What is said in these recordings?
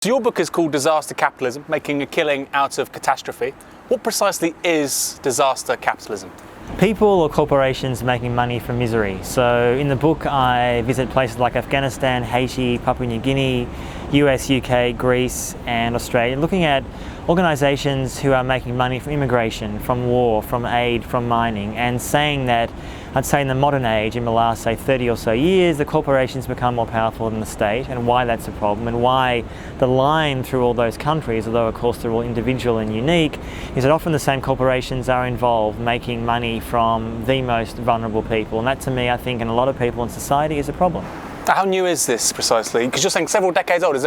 So your book is called Disaster Capitalism, Making a Killing Out of Catastrophe. What precisely is disaster capitalism? People or corporations making money from misery. So in the book I visit places like Afghanistan, Haiti, Papua New Guinea, US, UK, Greece and Australia, looking at organisations who are making money from immigration, from war, from aid, from mining, and saying that, I'd say in the modern age, in the last, say, 30 or so years, the corporations become more powerful than the state, and why that's a problem, and why the line through all those countries, although of course they're all individual and unique, is that often the same corporations are involved making money from the most vulnerable people. And that, to me, I think, and a lot of people in society, is a problem. How new is this precisely? Because you're saying several decades old. Is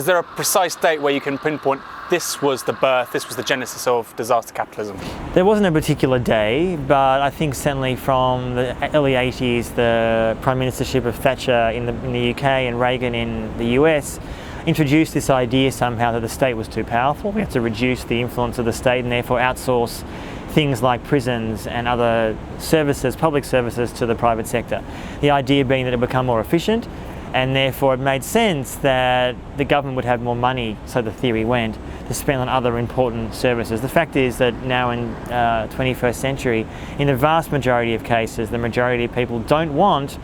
there a precise date where you can pinpoint this was the birth, this was the genesis of disaster capitalism? There wasn't a particular day, but I think certainly from the early 80s, the Prime Ministership of Thatcher in the UK and Reagan in the US introduced this idea somehow that the state was too powerful. We had to reduce the influence of the state and therefore outsource things like prisons and other services, public services, to the private sector. The idea being that it would become more efficient, and therefore it made sense that the government would have more money, so the theory went, to spend on other important services. The fact is that now in 21st century, in the vast majority of cases, the majority of people don't want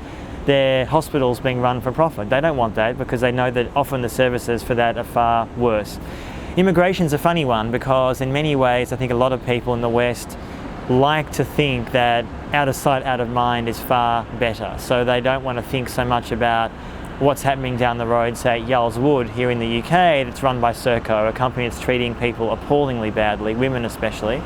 their hospitals being run for profit. They don't want that because they know that often the services for that are far worse. Immigration's a funny one because in many ways I think a lot of people in the West like to think that out of sight, out of mind is far better. So they don't want to think so much about what's happening down the road, say at Yarl's Wood here in the UK, that's run by Serco, a company that's treating people appallingly badly, women especially.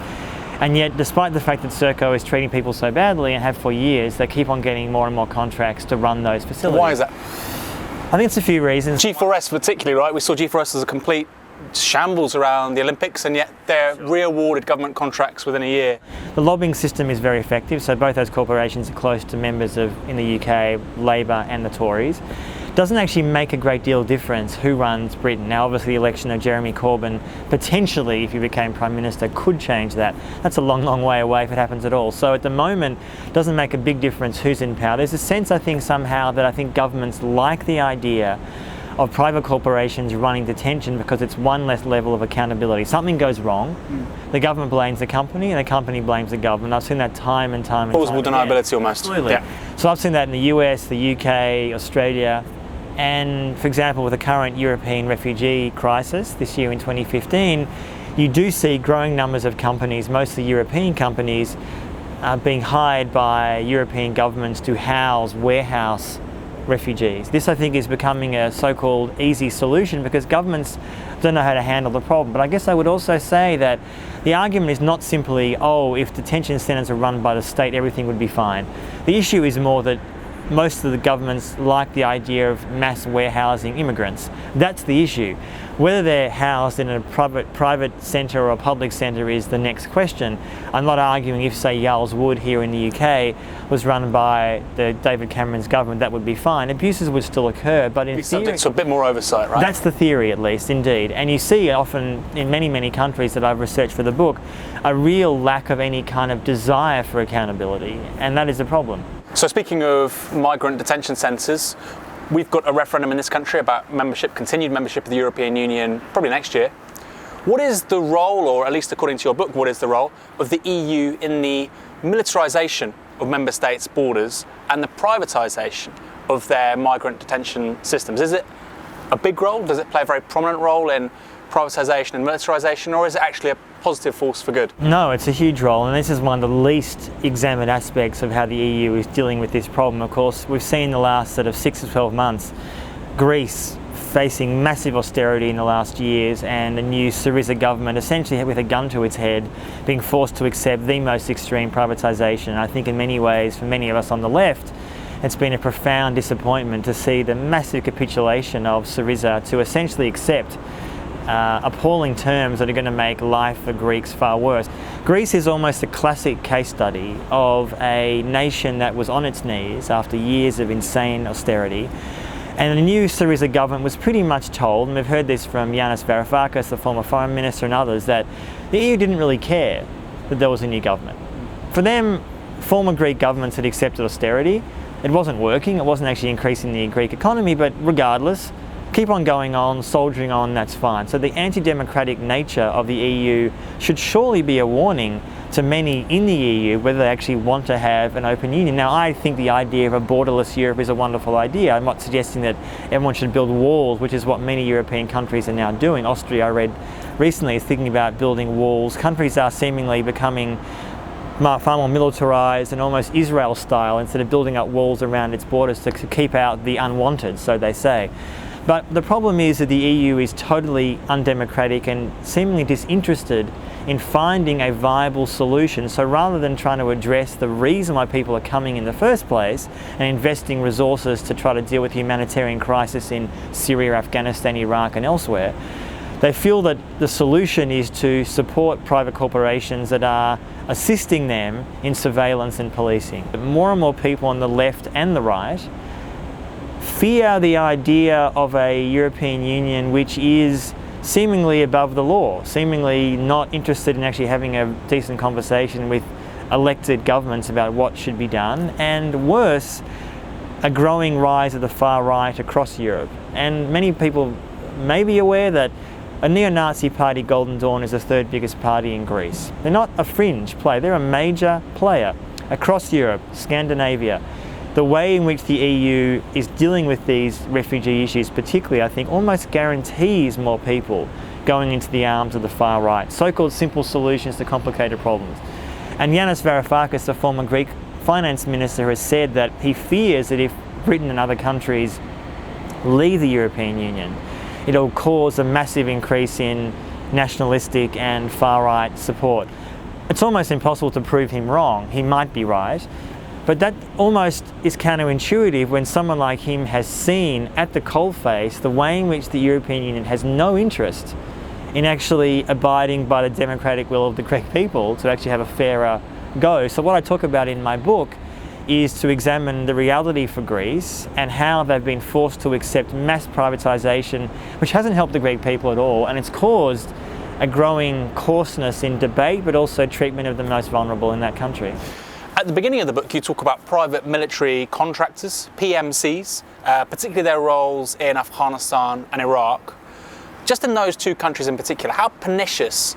And yet, despite the fact that Serco is treating people so badly and have for years, they keep on getting more and more contracts to run those facilities. Why is that? I think it's a few reasons. G4S particularly, right? We saw G4S as a complete shambles around the Olympics, and yet they're re-awarded government contracts within a year. The lobbying system is very effective, so both those corporations are close to members of, in the UK, Labour and the Tories. Doesn't actually make a great deal of difference who runs Britain. Now obviously the election of Jeremy Corbyn, potentially if he became Prime Minister, could change that. That's a long, long way away if it happens at all. So at the moment, it doesn't make a big difference who's in power. There's a sense, I think, somehow that I think governments like the idea of private corporations running detention because it's one less level of accountability. Something goes wrong, the government blames the company and the company blames the government. I've seen that time and time and plausible time deniability again. almost. Absolutely. Yeah. So I've seen that in the US, the UK, Australia, and for example with the current European refugee crisis this year in 2015, you do see growing numbers of companies, mostly European companies, being hired by European governments to warehouse refugees. This, I think, is becoming a so-called easy solution because governments don't know how to handle the problem. But I guess I would also say that the argument is not simply, oh, if detention centres are run by the state, everything would be fine. The issue is more that most of the governments like the idea of mass warehousing immigrants. That's the issue. Whether they're housed in a private centre or a public centre is the next question. I'm not arguing if, say, Yarl's Wood here in the UK was run by the David Cameron's government, that would be fine. Abuses would still occur, but in theory, subject to a bit more oversight, right? That's the theory, at least, indeed. And you see often in many, many countries that I've researched for the book, a real lack of any kind of desire for accountability, and that is a problem. So speaking of migrant detention centres, we've got a referendum in this country about membership, continued membership of the European Union, probably next year. What is the role, or at least according to your book, what is the role of the EU in the militarization of member states' borders and the privatization of their migrant detention systems? Is it a big role? Does it play a very prominent role in privatization and militarization, or is it actually a positive force for good? No, it's a huge role, and this is one of the least examined aspects of how the EU is dealing with this problem. Of course, we've seen the last sort of 6 to 12 months, Greece facing massive austerity in the last years, and a new Syriza government essentially with a gun to its head being forced to accept the most extreme privatization. And I think in many ways, for many of us on the left, it's been a profound disappointment to see the massive capitulation of Syriza to essentially accept appalling terms that are going to make life for Greeks far worse. Greece is almost a classic case study of a nation that was on its knees after years of insane austerity, and the new Syriza government was pretty much told, and we've heard this from Yanis Varoufakis, the former foreign minister, and others, that the EU didn't really care that there was a new government. For them, former Greek governments had accepted austerity. It wasn't working, it wasn't actually increasing the Greek economy, but regardless, keep on going on, soldiering on, that's fine. So the anti-democratic nature of the EU should surely be a warning to many in the EU whether they actually want to have an open union. Now, I think the idea of a borderless Europe is a wonderful idea. I'm not suggesting that everyone should build walls, which is what many European countries are now doing. Austria, I read recently, is thinking about building walls. Countries are seemingly becoming far more militarized and almost Israel style, instead of building up walls around its borders to keep out the unwanted, so they say. But the problem is that the EU is totally undemocratic and seemingly disinterested in finding a viable solution. So rather than trying to address the reason why people are coming in the first place and investing resources to try to deal with humanitarian crisis in Syria, Afghanistan, Iraq and elsewhere, they feel that the solution is to support private corporations that are assisting them in surveillance and policing. More and more people on the left and the right fear the idea of a European Union which is seemingly above the law, seemingly not interested in actually having a decent conversation with elected governments about what should be done, and worse, a growing rise of the far right across Europe. And many people may be aware that a neo-Nazi party, Golden Dawn, is the third biggest party in Greece. They're not a fringe player, they're a major player across Europe, Scandinavia. The way in which the EU is dealing with these refugee issues particularly, I think, almost guarantees more people going into the arms of the far right, so-called simple solutions to complicated problems. And Yanis Varoufakis, the former Greek finance minister, has said that he fears that if Britain and other countries leave the European Union, it'll cause a massive increase in nationalistic and far-right support. It's almost impossible to prove him wrong. He might be right. But that almost is counterintuitive when someone like him has seen at the coalface the way in which the European Union has no interest in actually abiding by the democratic will of the Greek people to actually have a fairer go. So what I talk about in my book is to examine the reality for Greece and how they've been forced to accept mass privatization, which hasn't helped the Greek people at all, and it's caused a growing coarseness in debate, but also treatment of the most vulnerable in that country. At the beginning of the book, you talk about private military contractors, PMCs, particularly their roles in Afghanistan and Iraq. Just in those two countries in particular, how pernicious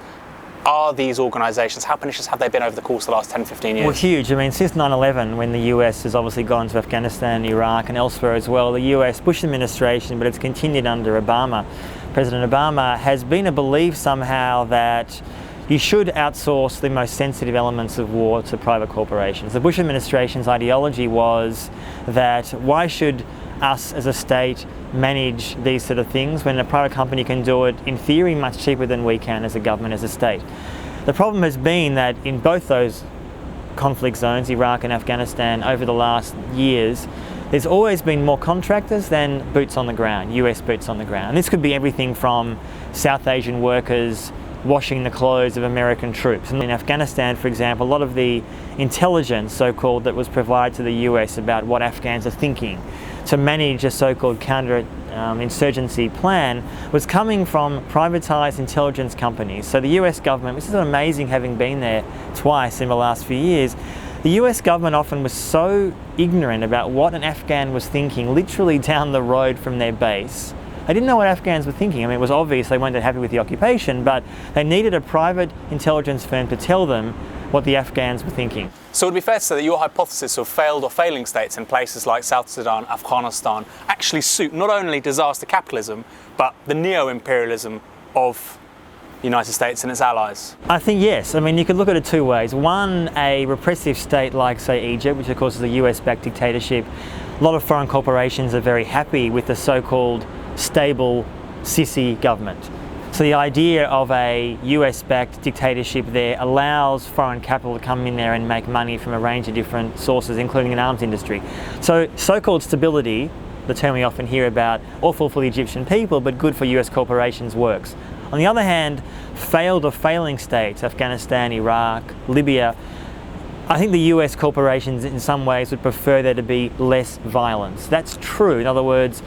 are these organisations? How pernicious have they been over the course of the last 10, 15 years? Well, huge. I mean, since 9/11, when the US has obviously gone to Afghanistan, Iraq and elsewhere as well, the US Bush administration, but it's continued under Obama, President Obama, has been a belief somehow that you should outsource the most sensitive elements of war to private corporations. The Bush administration's ideology was that why should us as a state manage these sort of things when a private company can do it in theory much cheaper than we can as a government, as a state. The problem has been that in both those conflict zones, Iraq and Afghanistan, over the last years, there's always been more contractors than boots on the ground, US boots on the ground. And this could be everything from South Asian workers washing the clothes of American troops. And in Afghanistan, for example, a lot of the intelligence, so-called, that was provided to the US about what Afghans are thinking to manage a so-called counter-insurgency plan was coming from privatized intelligence companies. So the US government, which is amazing having been there twice in the last few years, the US government often was so ignorant about what an Afghan was thinking literally down the road from their base. They didn't know what Afghans were thinking. I mean, it was obvious they weren't that happy with the occupation, but they needed a private intelligence firm to tell them what the Afghans were thinking. So it would be fair to say that your hypothesis of failed or failing states in places like South Sudan, Afghanistan, actually suit not only disaster capitalism, but the neo-imperialism of the United States and its allies? I think yes. I mean, you could look at it two ways. One, a repressive state like, say, Egypt, which of course is a US-backed dictatorship. A lot of foreign corporations are very happy with the so-called stable Sisi government. So the idea of a US-backed dictatorship there allows foreign capital to come in there and make money from a range of different sources, including an arms industry. So so-called stability, the term we often hear about, awful for the Egyptian people, but good for US corporations, works. On the other hand, failed or failing states, Afghanistan, Iraq, Libya, I think the US corporations in some ways would prefer there to be less violence. That's true. In other words,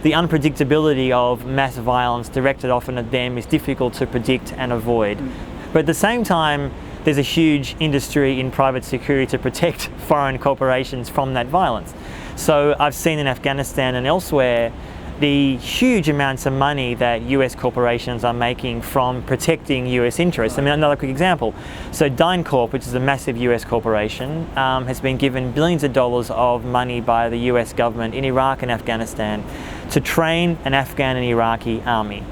the unpredictability of mass violence directed often at them is difficult to predict and avoid. But at the same time, there's a huge industry in private security to protect foreign corporations from that violence. So I've seen in Afghanistan and elsewhere the huge amounts of money that US corporations are making from protecting US interests. I mean, another quick example. So DynCorp, which is a massive US corporation, has been given billions of dollars of money by the US government in Iraq and Afghanistan to train an Afghan and Iraqi army.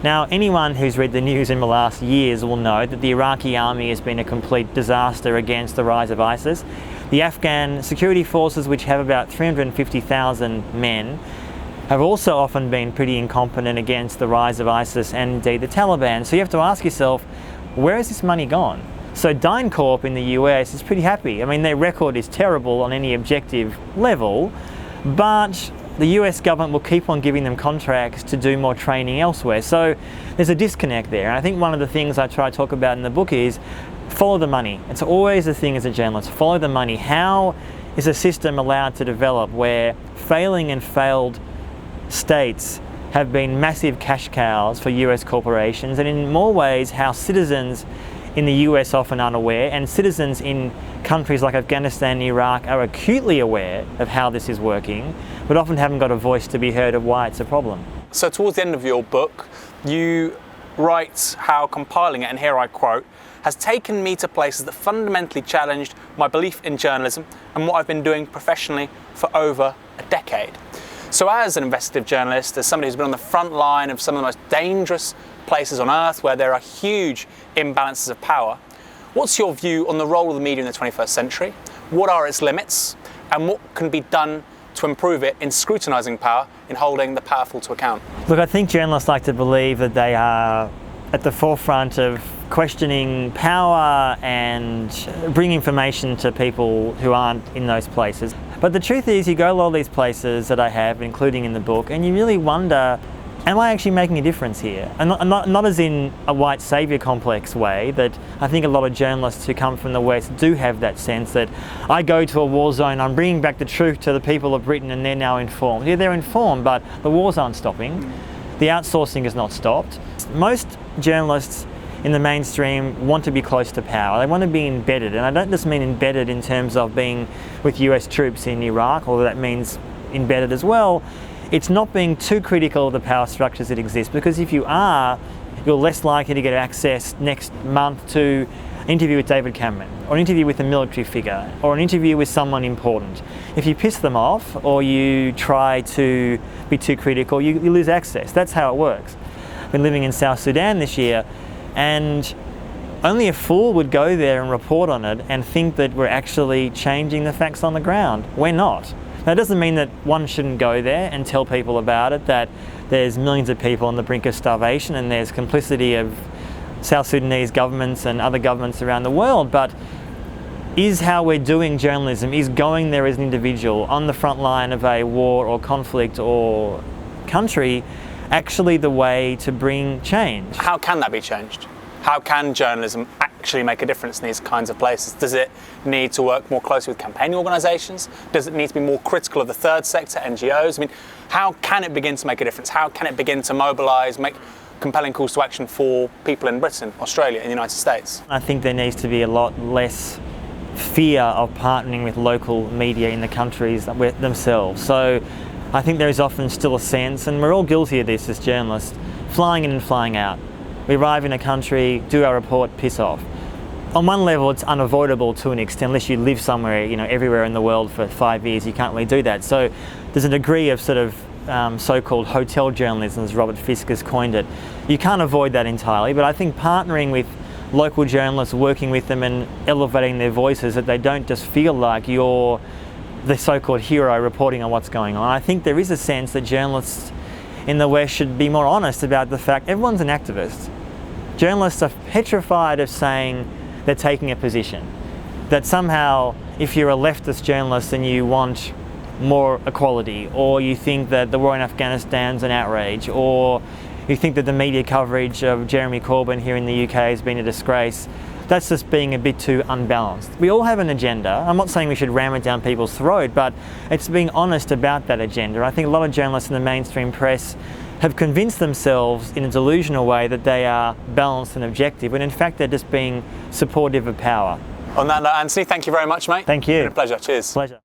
Now, anyone who's read the news in the last years will know that the Iraqi army has been a complete disaster against the rise of ISIS. The Afghan security forces, which have about 350,000 men, have also often been pretty incompetent against the rise of ISIS and indeed the Taliban. So you have to ask yourself, where has this money gone? So DynCorp in the US is pretty happy. I mean, their record is terrible on any objective level, but the US government will keep on giving them contracts to do more training elsewhere. So there's a disconnect there. And I think one of the things I try to talk about in the book is follow the money. It's always the thing as a journalist, follow the money. How is a system allowed to develop where failing and failed states have been massive cash cows for US corporations, and in more ways how citizens in the US often unaware, and citizens in countries like Afghanistan and Iraq are acutely aware of how this is working, but often haven't got a voice to be heard of why it's a problem. So towards the end of your book, you write how compiling it, and here I quote, has taken me to places that fundamentally challenged my belief in journalism and what I've been doing professionally for over a decade. So as an investigative journalist, as somebody who's been on the front line of some of the most dangerous places on earth where there are huge imbalances of power, what's your view on the role of the media in the 21st century? What are its limits? And what can be done to improve it in scrutinising power, in holding the powerful to account? Look, I think journalists like to believe that they are at the forefront of questioning power and bring information to people who aren't in those places. But the truth is, you go to all these places that I have, including in the book, and you really wonder, am I actually making a difference here? And not as in a white saviour complex way, that I think a lot of journalists who come from the West do have that sense that I go to a war zone, I'm bringing back the truth to the people of Britain and they're now informed. Yeah, they're informed, but the wars aren't stopping. The outsourcing has not stopped. Most journalists in the mainstream want to be close to power. They want to be embedded, and I don't just mean embedded in terms of being with US troops in Iraq, although that means embedded as well. It's not being too critical of the power structures that exist, because if you are, you're less likely to get access next month to an interview with David Cameron, or an interview with a military figure, or an interview with someone important. If you piss them off, or you try to be too critical, you lose access. That's how it works. I've been living in South Sudan this year, and only a fool would go there and report on it and think that we're actually changing the facts on the ground. We're not. That doesn't mean that one shouldn't go there and tell people about it, that there's millions of people on the brink of starvation and there's complicity of South Sudanese governments and other governments around the world, but is how we're doing journalism, is going there as an individual on the front line of a war or conflict or country, actually the way to bring change? How can that be changed? How can journalism actually make a difference in these kinds of places? Does it need to work more closely with campaign organisations? Does it need to be more critical of the third sector, NGOs? I mean, how can it begin to make a difference? How can it begin to mobilise, make compelling calls to action for people in Britain, Australia, and the United States? I think there needs to be a lot less fear of partnering with local media in the countries themselves. So I think there is often still a sense, and we're all guilty of this as journalists, flying in and flying out. We arrive in a country, do our report, piss off. On one level, it's unavoidable to an extent, unless you live somewhere, everywhere in the world for 5 years, you can't really do that. So there's a degree of sort of so-called hotel journalism, as Robert Fisk has coined it. You can't avoid that entirely, but I think partnering with local journalists, working with them and elevating their voices, that they don't just feel like you're the so-called hero reporting on what's going on. I think there is a sense that journalists in the West should be more honest about the fact everyone's an activist. Journalists are petrified of saying they're taking a position. That somehow, if you're a leftist journalist and you want more equality, or you think that the war in Afghanistan's an outrage, or you think that the media coverage of Jeremy Corbyn here in the UK has been a disgrace, that's just being a bit too unbalanced. We all have an agenda. I'm not saying we should ram it down people's throat, but it's being honest about that agenda. I think a lot of journalists in the mainstream press have convinced themselves in a delusional way that they are balanced and objective, when in fact they're just being supportive of power. On that note, Antony, thank you very much, mate. Thank you. It's been a pleasure. Cheers. Pleasure.